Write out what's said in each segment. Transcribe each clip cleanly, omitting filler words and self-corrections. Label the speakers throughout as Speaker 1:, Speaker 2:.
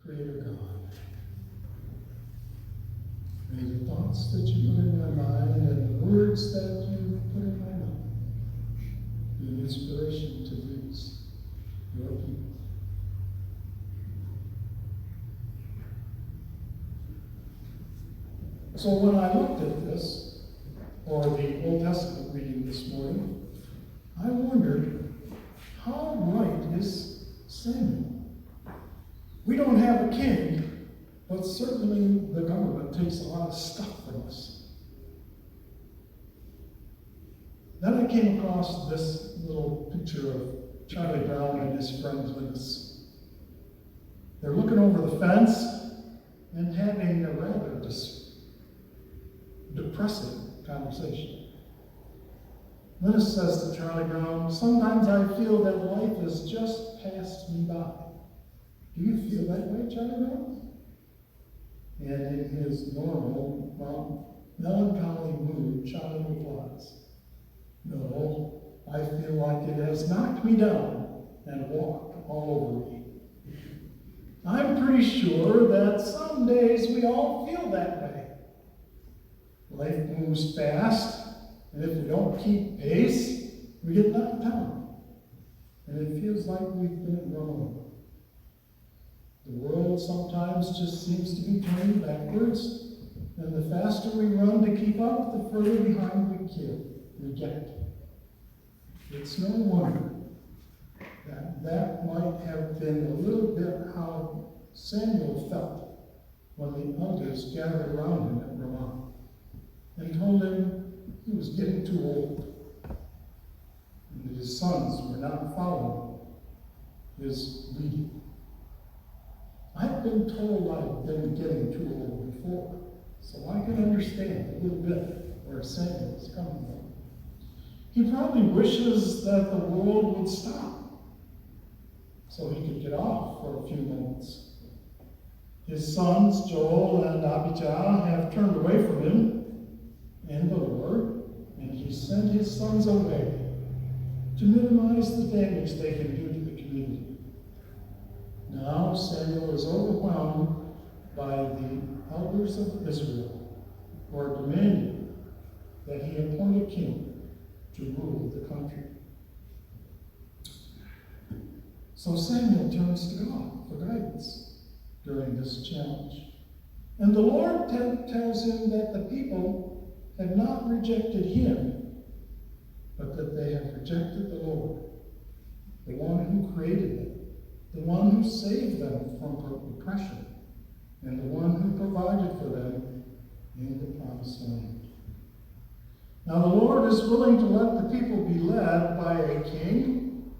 Speaker 1: Creator God, may the thoughts that you put in my mind and the words that you put in my mouth be an inspiration to these, your people. So when I looked at this, or the Old Testament reading this morning, I wondered, how right is Samuel? We don't have a king, but certainly the government takes a lot of stuff from us. Then I came across this little picture of Charlie Brown and his friend Linus. They're looking over the fence and having a rather depressing conversation. Linus says to Charlie Brown, "Sometimes I feel that life has just passed me by." Do you feel that way, Charlie Brown? And in his normal, melancholy mood, Charlie replies, "No, I feel like it has knocked me down and walked all over me." I'm pretty sure that some days we all feel that way. Life moves fast, and if we don't keep pace, we get knocked down. And it feels like we've been run over. The world sometimes just seems to be turning backwards, and the faster we run to keep up, the further behind we get. It's no wonder that might have been a little bit how Samuel felt when the elders gathered around him at Ramah and told him he was getting too old and that his sons were not following his leading. I've been told I've been getting too old before, so I can understand a little bit where Samuel is coming from. He probably wishes that the world would stop so he could get off for a few moments. His sons, Joel and Abijah, have turned away from him and the Lord, and he sent his sons away to minimize the damage they can do to the community. Now Samuel is overwhelmed by the elders of Israel who are demanding that he appoint a king to rule the country. So Samuel turns to God for guidance during this challenge. And the Lord tells him that the people have not rejected him, but that they have rejected the Lord, the one who created them, the one who saved them from oppression, and the one who provided for them in the promised land. Now the Lord is willing to let the people be led by a king,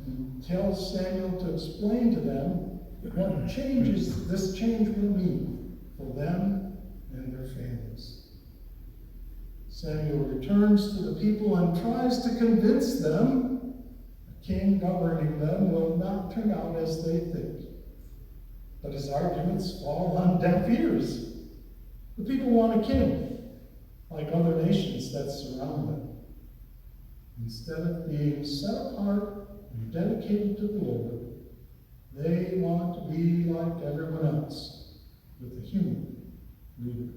Speaker 1: and tells Samuel to explain to them what this change will mean for them and their families. Samuel returns to the people and tries to convince them a king governing them will not turn out as they think. But his arguments fall on deaf ears. The people want a king, like other nations that surround them. Instead of being set apart and dedicated to the Lord, they want to be like everyone else, with a human leader.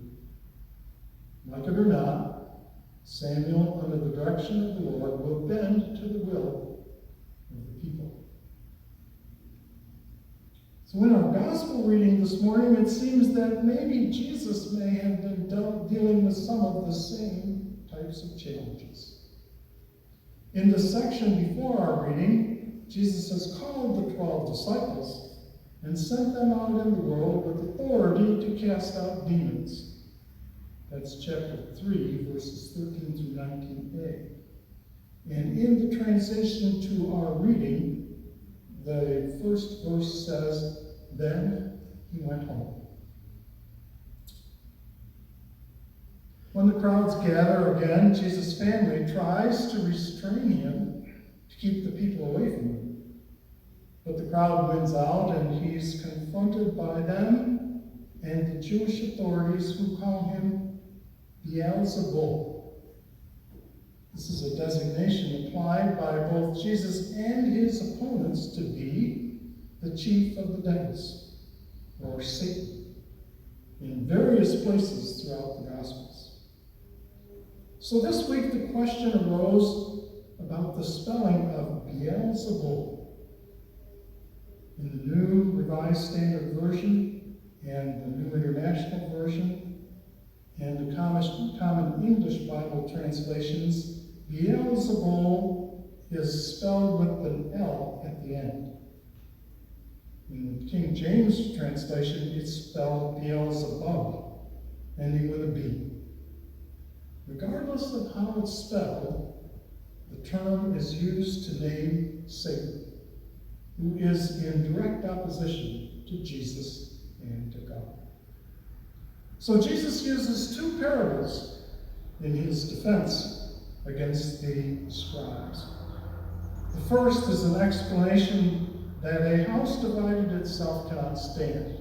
Speaker 1: Like it or not, Samuel, under the direction of the Lord, will bend to the will of the people. So in our gospel reading this morning, it seems that maybe Jesus may have been dealing with some of the same types of challenges. In the section before our reading, Jesus has called the 12 disciples and sent them out in the world with authority to cast out demons. That's chapter 3, verses 13 through 19a. And in the transition to our reading, the first verse says, "Then he went home." When the crowds gather again, Jesus' family tries to restrain him to keep the people away from him. But the crowd wins out, and he's confronted by them and the Jewish authorities who call him Beelzebul. This is a designation applied by both Jesus and his opponents to be the chief of the devils. or Satan in various places throughout the Gospels. So this week the question arose about the spelling of Beelzebul. In the New Revised Standard Version and the New International Version and the Common English Bible translations, Beelzebul is spelled with an L at the end. In the King James translation, it's spelled Beelzebub, ending with a B. Regardless of how it's spelled, the term is used to name Satan, who is in direct opposition to Jesus and to God. So Jesus uses two parables in his defense against the scribes. The first is an explanation that a house divided itself cannot stand.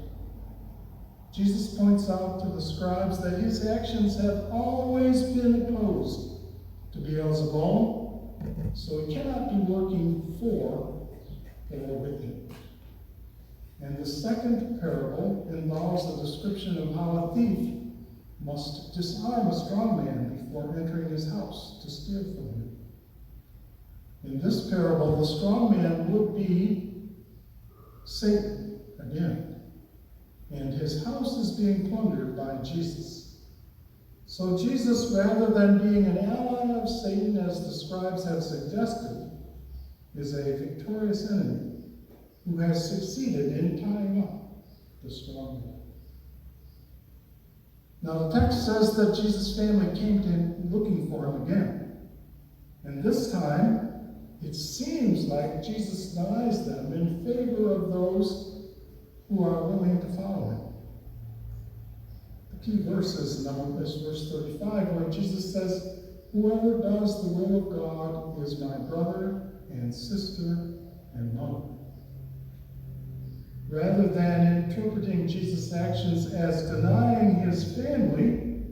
Speaker 1: Jesus points out to the scribes that his actions have always been opposed to Beelzebul, so he cannot be working for or with him. And the second parable involves a description of how a thief must disarm a strong man before entering his house to steal from him. In this parable, the strong man would be Satan again, and his house is being plundered by Jesus. So Jesus, rather than being an ally of Satan, as the scribes have suggested, is a victorious enemy who has succeeded in tying up the strong man. Now the text says that Jesus' family came to him looking for him again. And this time, it seems like Jesus denies them in favor of those who are willing to follow him. The key verse is verse 35, where Jesus says, "Whoever does the will of God is my brother and sister and mother." Rather than interpreting Jesus' actions as denying his family,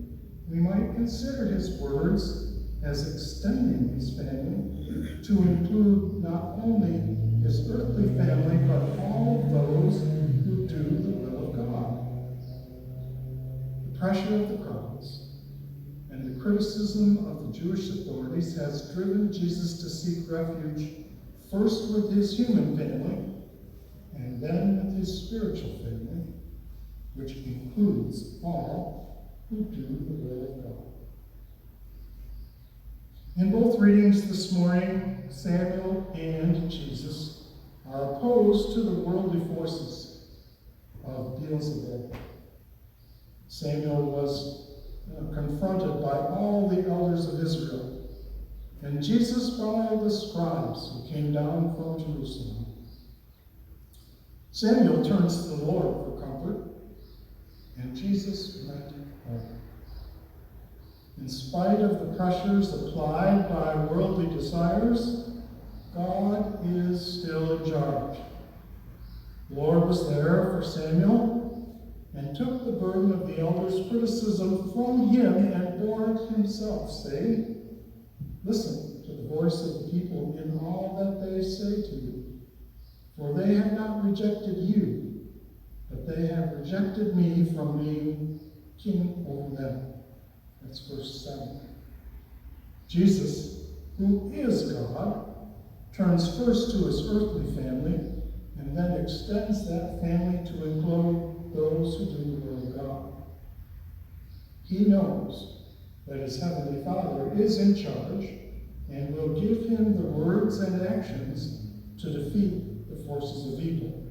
Speaker 1: we might consider his words as extending his family to include not only his earthly family, but all of those who do the will of God. The pressure of the crowds and the criticism of the Jewish authorities has driven Jesus to seek refuge first with his human family, and then with his spiritual family, which includes all who do the will of God. In both readings this morning, Samuel and Jesus are opposed to the worldly forces of Beelzebul. Samuel was confronted by all the elders of Israel, and Jesus by the scribes who came down from Jerusalem. Samuel turns to the Lord for comfort, and Jesus went home. In spite of the pressures applied by worldly desires, God is still in charge. The Lord was there for Samuel and took the burden of the elders' criticism from him and bore it himself, saying, "Listen to the voice of the people in all that they say to you. For they have not rejected you, but they have rejected me from being king over them." That's verse 7. Jesus, who is God, turns first to his earthly family and then extends that family to include those who do the will of God. He knows that his heavenly Father is in charge and will give him the words and actions to defeat the forces of evil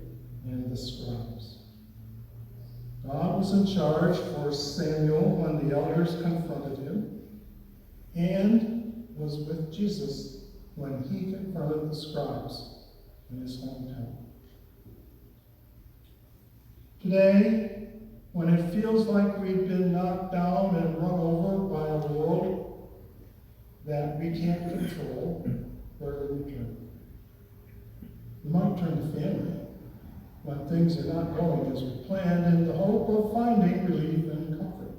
Speaker 1: and the scribes. God was in charge for Samuel when the elders confronted him, and was with Jesus when he confronted the scribes in his hometown. Today, when it feels like we've been knocked down and run over by a world that we can't control, where do we turn? We might turn to family when things are not going as we planned in the hope of finding relief and comfort.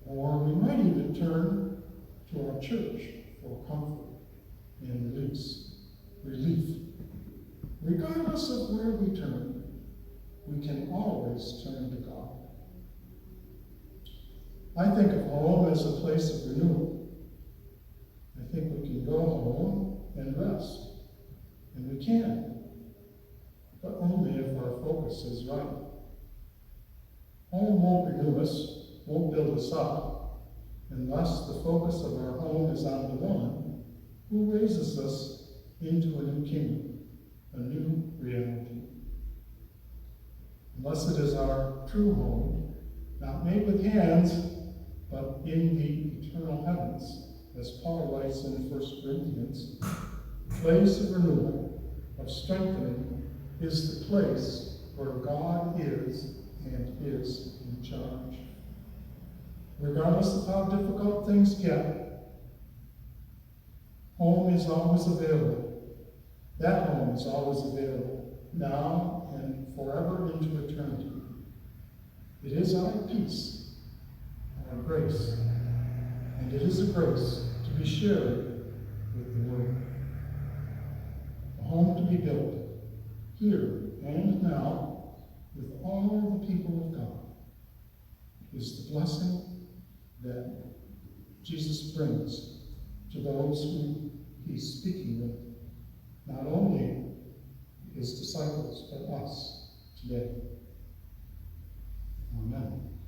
Speaker 1: Or we might even turn to our church for comfort and relief. Regardless of where we turn, we we can always turn to God. I think of home as a place of renewal. I think we can go home and rest. And we can, but only if our focus is right. Home won't renew us, won't build us up, unless the focus of our home is on the one who raises us into a new kingdom, a new reality. Unless it is our true home, not made with hands, but in the eternal heavens, as Paul writes in 1 Corinthians, the place of renewal, of strengthening, is the place where God is and is in charge. Regardless of how difficult things get, home is always available. That home is always available, now and forever into eternity. It is our peace, our grace, and it is a grace to be shared with the world. A home to be built, here and now, with all the people of God, is the blessing that Jesus brings to those who he's speaking with, not only his disciples, but us today. Amen.